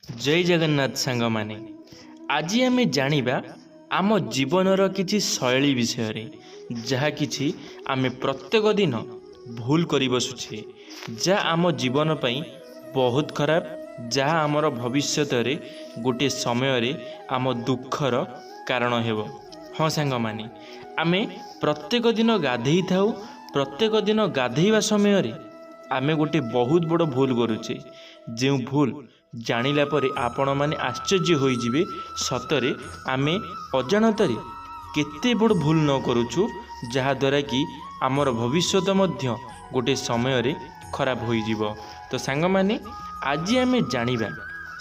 जय जगन्नाथ सांग माने आज आम जानिबा आम जीवनर किछि शैली विषय जहा किछि आमे प्रत्येक दिन भूल करि बसुछे जा आम जीवन पई बहुत खराब जहा आमर भविष्यत रे गोटे समय रे आम दुखर कारण हेबो। हाँ सांग माने आमे प्रत्येक दिन गाधेई थाउ। प्रत्येक दिन गाधेइबा समय रे आमे गोटे बहुत बड़ भूल करुचे जो भूल जानिला परे आपण माने आश्चर्य होइजिबे। सतरे आमे अजाणतारे केते बड़ भूल न करूछु जहा द्वारा कि आमर भविष्यत मध्य गोटे समय रे खराब होइजिबो। तो सांग माने आज आमे जानिबा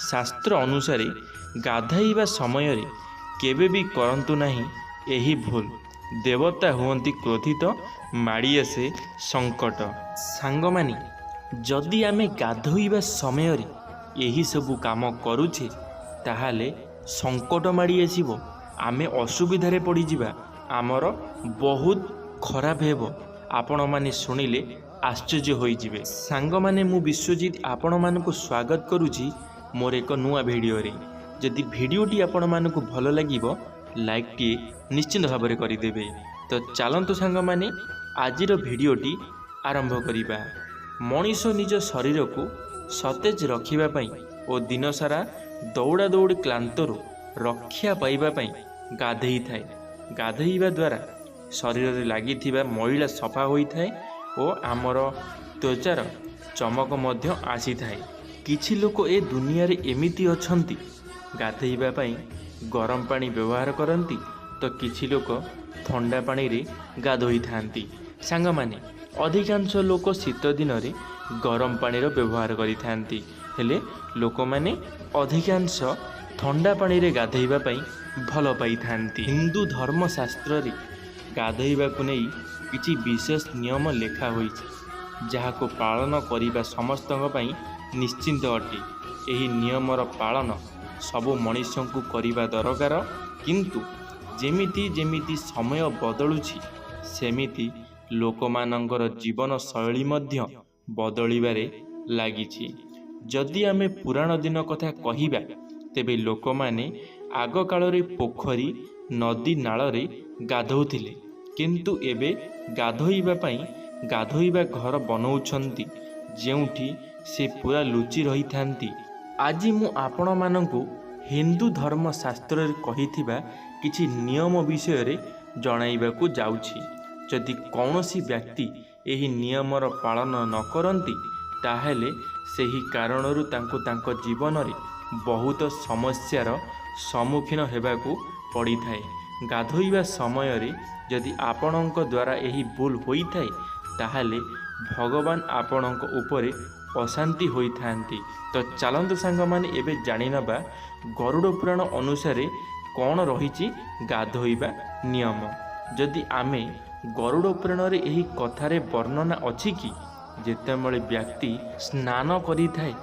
शास्त्र अनुसार गाधैबा समय रे केबे भी करंतु नाही एही भूल। देवता हुअंती क्रोधित माड़ी आसे संकट। सांग माने जदि आमे गाधोइबा समय रे यही सबु काम करुछे ताहाले संकट माड़ी आसीबो। आमे असुविधारे पड़ी जिबा। आमर बहुत खराब हेबो। आपण माने सुनिले आश्चर्य होई जिबे। सांग माने मु विश्वजीत आपण मानकु स्वागत करूछि मोर एक नुआ वीडियो रे। जदि वीडियोटी आपण मानकु भलो लागिबो लाइक टी निश्चित भाव में करदेवे। तो चलतु सांग माने आजिर वीडियोटी आरंभ करिबा। मनीष निज शरीर को सतेज रखिबा पई ओ दिन सारा दौड़ा दौड़ी क्लांतरु रक्षा पाइबा पई गाधेई थाए। गाधेइबा द्वारा शरीर रे लागिथिबा मैला सफा होई थाए ओ आमर त्वचार चमक मध्य आसी थाए। किछि लोक ए दुनिया रे एमिति अछंती गाधेइबा पई गरम पानी व्यवहार करती तो किछि लोक ठंडा पानी रे गाधोई थांती। सांग माने अधिकांश लोक शीत दिन रे गरम पानी रो व्यवहार करि थांती हेले लोक माने अधिकांश ठंडा पानी रे गाधेइबा पई भलो पाई थांती। हिंदू धर्मशास्त्र रे गाधेइबा को नै किछि विशेष नियम लेखा होइछि जहा को पालन करिबा समस्तक पई निश्चिंत अटे। एही नियमर पालन सबु मनुष्य को करिबा दरकार। किंतु जेमिति जेमिति समय बदलुछि सेमिति लोकमानंकर जीवन शैली मध्य बदलिबारे लागिछि। जदि आमे पुराण दिन कथा कहिबा तेबे लोकमाने आग कालरे पोखरी नदी नाଳରେ गाधौथिले किंतु एबे गाधोइबा घर बनौछंती जेउठी से पूरा लुचि रही थांती। आज मु आपण मानंकु हिंदू धर्मशास्त्र कहिथिबा किछि नियम विषय रे जणाइबाकू जाउछि। जदि कौनसी व्यक्ति एही नियमर पालन न करंती ताहेले सेही कारणरू तांको तांको जीवन रे बहुत समस्यार सम्मुखीन हेबाकू पड़ी थाए। गाधोइबा समय रे जदि आपणक द्वारा एही भूल होई थाए ताहेले भगवान आपणक उपरे अशांति होई थांती। तो चलंतु सांग माने एबे जानि नबा गरुड़ पुराण अनुसारे कौन रही गाधोइबा नियम। जदि आमे गरुड़ पुराण रे एही कथारे वर्णना अछि कि जेतेबेले व्यक्ति स्नान करि थाए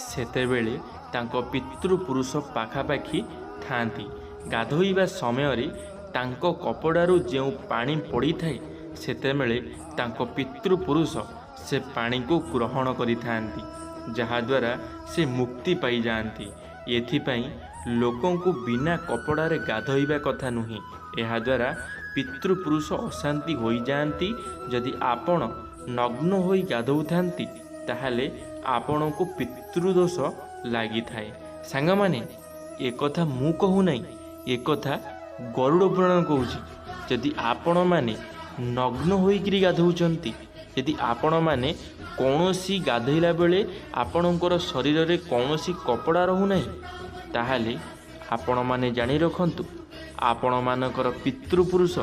सेतेबेले तांको पितृपुरुष पाखापाखि थांती। गाधोइबा समय रे तांको कपड़ारू जेउ पानी पड़ी थाए सेतेबेले तांको पितृपुरुष से पानी को ग्रहण करि थांती जहाद्वारा से मुक्ति पाई जाती। एथिपाई लोकों को बिना कपड़ारे गाधोइबा कथा नुहे। यह द्वारा पितृपुरुष अशांति होई जाती। जदि आपण नग्न होई गाधौथांती ताहाले आपण को पितृदोष लागी थाए। सांग माने एक कथा मु कहू नहीं, एक कथा गरुड़ पुराण कहूछि। जदि आपण माने नग्न होइकरी गाधौचंती, यदि आपण माने कौनसी गाधेला बेले आपणकर शरीर रे कौनसी कपड़ा रहू नहीं ताहाले आपण माने जानि रखंतु आपण मानकर पितृपुरुष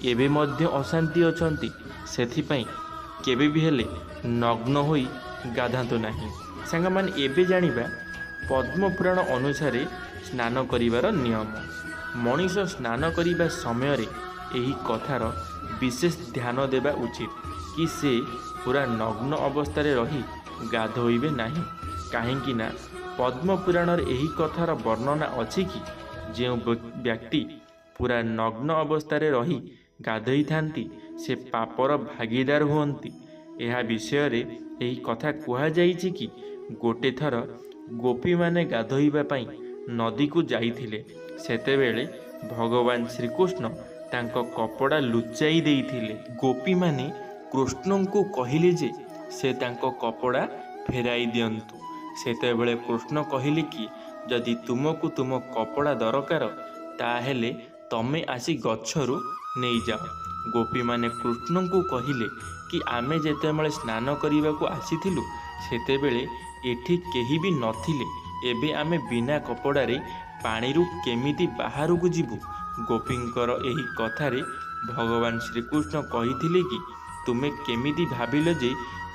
एबे मध्य अशांति अछंती। सेथिपई केबे भी हेले नग्न होई गाधांतु नाही। सांग माने एबे जानिबा पद्म पुराण अनुसार स्नान करिवार नियम। मनीष स्नान करिबा समय रे एही कथार विशेष ध्यान देबा उचित कि से पूरा नग्न अवस्था रही गाधोइबे नाही। काहेकि ना पद्म पुराण एही कथार वर्णना अछि कि जो व्यक्ति पूरा नग्न अवस्था रही गाधोई थांती से पापर भागीदार हुअंती। यह विषय रे एही कथा कुहा जाइछि कि गोटे थर ଗୋପୀମାନେ ଗାଧୋଇବା ପାଇଁ ନଦୀକୁ ଯାଇଥିଲେ, ସେତେବେଳେ ଭଗବାନ ଶ୍ରୀକୃଷ୍ଣ ତାଙ୍କ କପଡ଼ା ଲୁଚାଇ ଦେଇଥିଲେ। ଗୋପୀମାନେ କୃଷ୍ଣଙ୍କୁ କହିଲେ ଯେ ସେ ତାଙ୍କ କପଡ଼ା ଫେରାଇ ଦିଅନ୍ତୁ। ସେତେବେଳେ କୃଷ୍ଣ କହିଲେ କି ଯଦି ତୁମକୁ ତୁମ କପଡ଼ା ଦରକାର ତାହେଲେ ତମେ ଆସି ଗଛରୁ ନେଇଯାଅ। ଗୋପୀମାନେ କୃଷ୍ଣଙ୍କୁ କହିଲେ କି ଆମେ ଯେତେବେଳେ ସ୍ନାନ କରିବାକୁ ଆସିଥିଲୁ ସେତେବେଳେ ଏଠି କେହି ବି ନଥିଲେ, ଏବେ ଆମେ ବିନା କପଡ଼ାରେ ପାଣିରୁ କେମିତି ବାହାରକୁ ଯିବୁ? ଗୋପୀଙ୍କର ଏହି କଥାରେ ଭଗବାନ ଶ୍ରୀକୃଷ୍ଣ କହିଥିଲେ କି ତୁମେ କେମିତି ଭାବିଲ ଯେ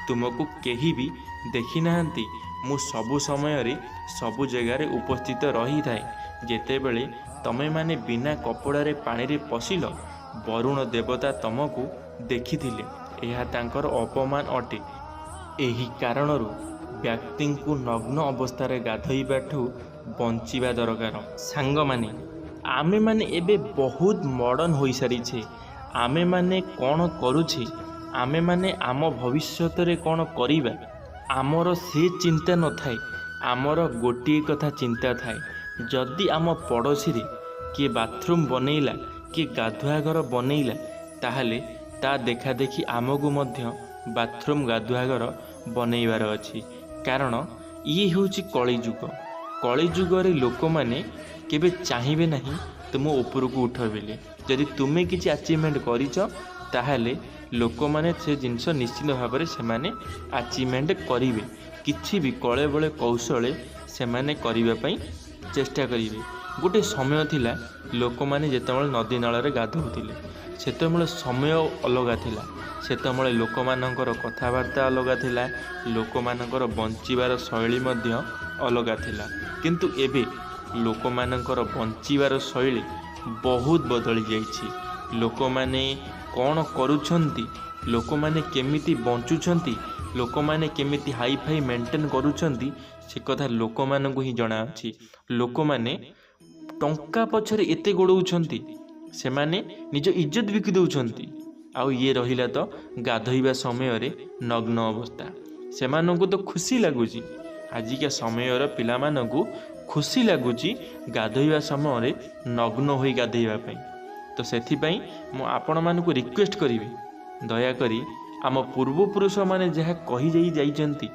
ତୁମକୁ କେହି ବି ଦେଖିନାହାନ୍ତି? ମୁଁ ସବୁ ସମୟରେ ସବୁ ଜାଗାରେ ଉପସ୍ଥିତ ରହିଥାଏ। ଯେତେବେଳେ ତମେମାନେ ବିନା କପଡ଼ାରେ ପାଣିରେ ପଶିଲ, ବରୁଣ ଦେବତା ତମକୁ ଦେଖିଥିଲେ। ଏହା ତାଙ୍କର ଅପମାନ ଅଟେ। ଏହି କାରଣରୁ ବ୍ୟକ୍ତିଙ୍କୁ ନଗ୍ନ ଅବସ୍ଥାରେ ଗାଧୋଇବାଠୁ ବଞ୍ଚିବା ଦରକାର। ସାଙ୍ଗମାନେ, ଆମେମାନେ ଏବେ ବହୁତ ମଡ଼ର୍ଣ୍ଣ ହୋଇସାରିଛେ। ଆମେମାନେ କ'ଣ କରୁଛେ? ଆମେମାନେ ଆମ ଭବିଷ୍ୟତରେ କ'ଣ କରିବା ଆମର ସେ ଚିନ୍ତା ନଥାଏ। ଆମର ଗୋଟିଏ କଥା ଚିନ୍ତା ଥାଏ, ଯଦି ଆମ ପଡ଼ୋଶୀରେ କିଏ ବାଥରୁମ୍ ବନେଇଲା, କିଏ ଗାଧୁଆ ଘର ବନେଇଲା, ତାହେଲେ ତା ଦେଖାଦେଖି ଆମକୁ ମଧ୍ୟ ବାଥରୁମ୍ ଗାଧୁଆ ଘର ବନେଇବାର ଅଛି। କାରଣ ଇଏ ହେଉଛି କଳିଯୁଗ। କଳିଯୁଗରେ ଲୋକମାନେ କେବେ ଚାହିଁବେ ନାହିଁ ତୁମ ଉପରକୁ ଉଠ ବୋଲି। ଯଦି ତୁମେ କିଛି ଆଚିଭମେଣ୍ଟ କରିଛ ତାହେଲେ ଲୋକମାନେ ସେ ଜିନିଷ ନିଶ୍ଚିତ ଭାବରେ ସେମାନେ ଆଚିଭମେଣ୍ଟ କରିବେ। କିଛି ବି କଳେ ବଳେ କୌଶଳେ ସେମାନେ କରିବା ପାଇଁ ଚେଷ୍ଟା କରିବେ। ଗୋଟେ ସମୟ ଥିଲା ଲୋକମାନେ ଯେତେବେଳେ ନଦୀ ନାଳରେ ଗାଧୋଉଥିଲେ, ସେତେବେଳେ ସମୟ ଅଲଗା ଥିଲା। ସେତେବେଳେ ଲୋକମାନଙ୍କର କଥାବାର୍ତ୍ତା ଅଲଗା ଥିଲା, ଲୋକମାନଙ୍କର ବଞ୍ଚିବାର ଶୈଳୀ ମଧ୍ୟ ଅଲଗା ଥିଲା। କିନ୍ତୁ ଏବେ ଲୋକମାନଙ୍କର ବଞ୍ଚିବାର ଶୈଳୀ ବହୁତ ବଦଳି ଯାଇଛି। ଲୋକମାନେ କ'ଣ କରୁଛନ୍ତି, ଲୋକମାନେ କେମିତି ବଞ୍ଚୁଛନ୍ତି, ଲୋକମାନେ କେମିତି ହାଇଫାଇ ମେଣ୍ଟେନ୍ କରୁଛନ୍ତି, ସେ କଥା ଲୋକମାନଙ୍କୁ ହିଁ ଜଣାଅଛି। ଲୋକମାନେ ଟଙ୍କା ପଛରେ ଏତେ ଗୋଡ଼ଉଛନ୍ତି, ସେମାନେ ନିଜ ଇଜ୍ଜତ ବିକି ଦେଉଛନ୍ତି। ଆଉ ଇଏ ରହିଲା ତ ଗାଧୋଇବା ସମୟରେ ନଗ୍ନ ଅବସ୍ଥା। ସେମାନଙ୍କୁ ତ ଖୁସି ଲାଗୁଛି, ଆଜିକା ସମୟର ପିଲାମାନଙ୍କୁ ଖୁସି ଲାଗୁଛି ଗାଧୋଇବା ସମୟରେ ନଗ୍ନ ହୋଇ ଗାଧୋଇବା ପାଇଁ। ତ ସେଥିପାଇଁ ମୁଁ ଆପଣମାନଙ୍କୁ ରିକ୍ୱେଷ୍ଟ କରିବି, ଦୟାକରି ଆମ ପୂର୍ବପୁରୁଷମାନେ ଯାହା କହିଯାଇ ଯାଇଛନ୍ତି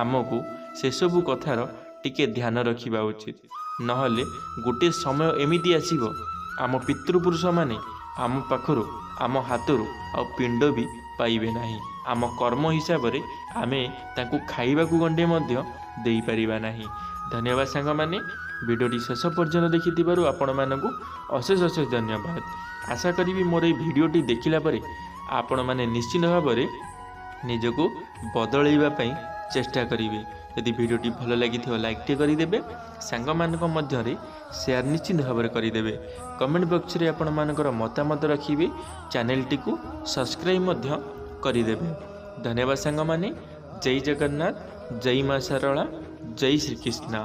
ଆମକୁ ସେସବୁ କଥାର ଟିକେ ଧ୍ୟାନ ରଖିବା ଉଚିତ। ନହେଲେ ଗୋଟିଏ ସମୟ ଏମିତି ଆସିବ ଆମ ପିତୃପୁରୁଷମାନେ ଆମ ପାଖରୁ, ଆମ ହାତରୁ ଆଉ ପିଣ୍ଡ ବି ପାଇବେ ନାହିଁ। ଆମ କର୍ମ ହିସାବରେ ଆମେ ତାଙ୍କୁ ଖାଇବାକୁ ଗଣ୍ଡେ ମଧ୍ୟ ଦେଇପାରିବା ନାହିଁ। ଧନ୍ୟବାଦ ସାଙ୍ଗମାନେ, ଭିଡ଼ିଓଟି ଶେଷ ପର୍ଯ୍ୟନ୍ତ ଦେଖିଥିବାରୁ ଆପଣମାନଙ୍କୁ ଅଶେଷ ଅଶେଷ ଧନ୍ୟବାଦ। ଆଶା କରିବି ମୋର ଏହି ଭିଡ଼ିଓଟି ଦେଖିଲା ପରେ ଆପଣମାନେ ନିଶ୍ଚିତ ଭାବରେ ନିଜକୁ ବଦଳାଇବା ପାଇଁ ଚେଷ୍ଟା କରିବେ। ଯଦି ଭିଡ଼ିଓଟି ଭଲ ଲାଗିଥିବ ଲାଇକ୍ଟିଏ କରିଦେବେ, ସାଙ୍ଗମାନଙ୍କ ମଧ୍ୟରେ ସେୟାର ନିଶ୍ଚିତ ଭାବରେ କରିଦେବେ। କମେଣ୍ଟ ବକ୍ସରେ ଆପଣମାନଙ୍କର ମତାମତ ରଖିବେ, ଚ୍ୟାନେଲଟିକୁ ସବସ୍କ୍ରାଇବ୍ ମଧ୍ୟ କରିଦେବେ। ଧନ୍ୟବାଦ ସାଙ୍ଗମାନେ। ଜୟ ଜଗନ୍ନାଥ, ଜୟ ମା ଶାରଳା, ଜୟ ଶ୍ରୀକୃଷ୍ଣ।